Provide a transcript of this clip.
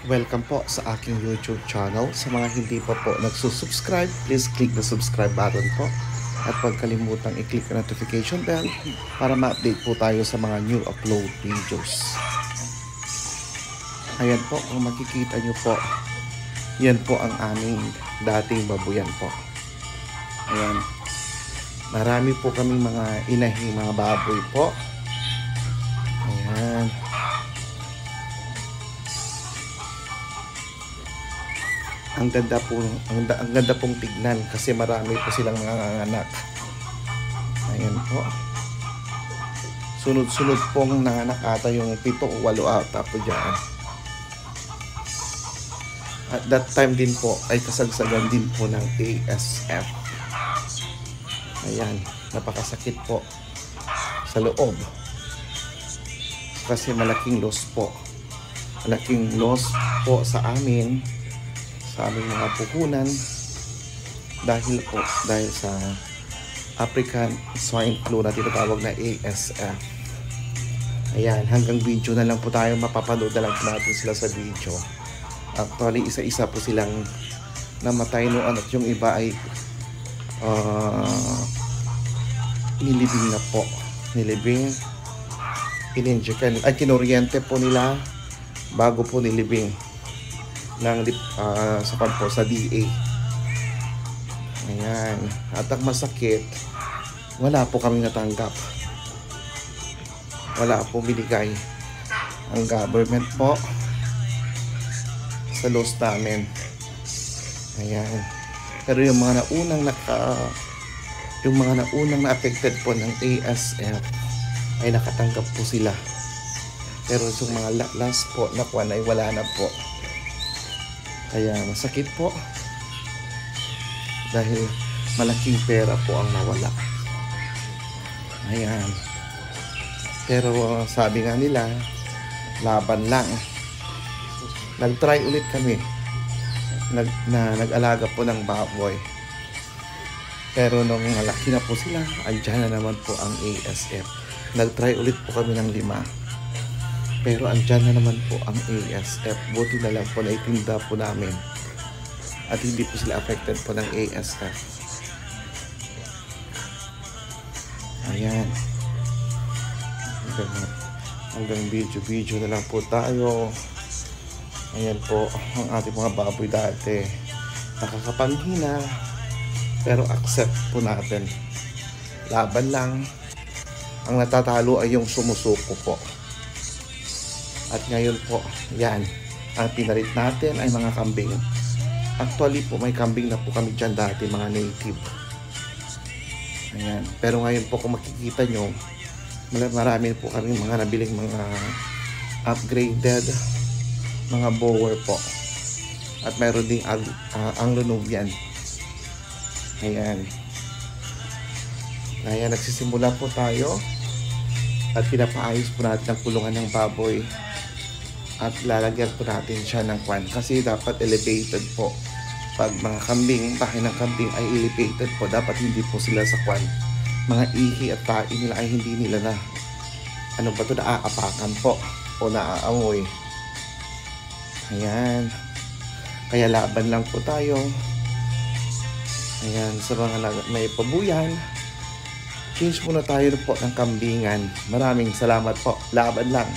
Welcome po sa aking YouTube channel. Sa mga hindi pa po nagsusubscribe, please click the subscribe button po. At huwag kalimutang i-click the notification bell para ma-update po tayo sa mga new upload videos. Ayan po, kung makikita nyo po, yan po ang aming dating babuyan po. Ayan. Marami po kaming mga inahing mga baboy po. Ayan. Ang ganda pong tignan kasi marami po silang mga anak. Ayan po. Sunod-sunod pong nanganak ata yung 7 o 8 ata po dyan. At that time din po ay kasagsagan din po ng ASF. Ayan, napakasakit po sa loob. Kasi malaking loss po. Malaking loss po sa amin, sa aming mga puhunan, dahil sa African Swine Flu na tinatawag na ASF. Ayan, hanggang video na lang po tayo, mapapanood na lang po natin sila sa video. Actually, isa-isa po silang namatay noon at yung iba ay nilibing na po. Nilibing, ininjekan, ay kinuryente po nila bago po nilibing sa DA. Ayan. At ang masakit, wala po kaming natanggap. Wala po binigay ang government po sa loss namin. Ayan. Pero yung mga naunang na-affected po ng ASF ay nakatanggap po sila. Pero yung mga last po na kwan ay wala na po. Kaya masakit po dahil malaking pera po ang nawala. Ayan. Pero sabi nga nila, laban lang. Nag-try ulit kami. Nag-alaga po ng baboy. Pero nung malaki na po sila, andyan na naman po ang ASF. Nag-try ulit po kami ng 5. Pero andyan na naman po ang ASF. Buti na lang po na itinda po namin. At hindi po sila affected po ng ASF. Ayan. Hanggang video na lang po tayo. Ayan po ang ating mga baboy dati. Nakakapanghina. Pero accept po natin. Laban lang. Ang natatalo ay yung sumusuko po. At ngayon po, yan, ang pinalit natin ay mga kambing. Actually po, may kambing na po kami dyan dati, mga native. Ayan. Pero ngayon po, kung makikita nyo, marami po kami mga nabiling mga upgraded mga bower po. At mayroon ding Anglo-Nubian. Ayan. Ayan, nagsisimula po tayo. At pinapaayos po natin ang kulungan ng baboy. At lalagyan po natin siya ng kwan. Kasi dapat elevated po. Pag mga kambing, bahay ng kambing ay elevated po. Dapat hindi po sila sa kwan. Mga ihi at tae nila ay hindi nila na naaapakan po. O naaamoy. Ayan. Kaya laban lang po tayo. Ayan. Sa mga may pabuyan, change muna tayo po ng kambingan. Maraming salamat po. Laban lang.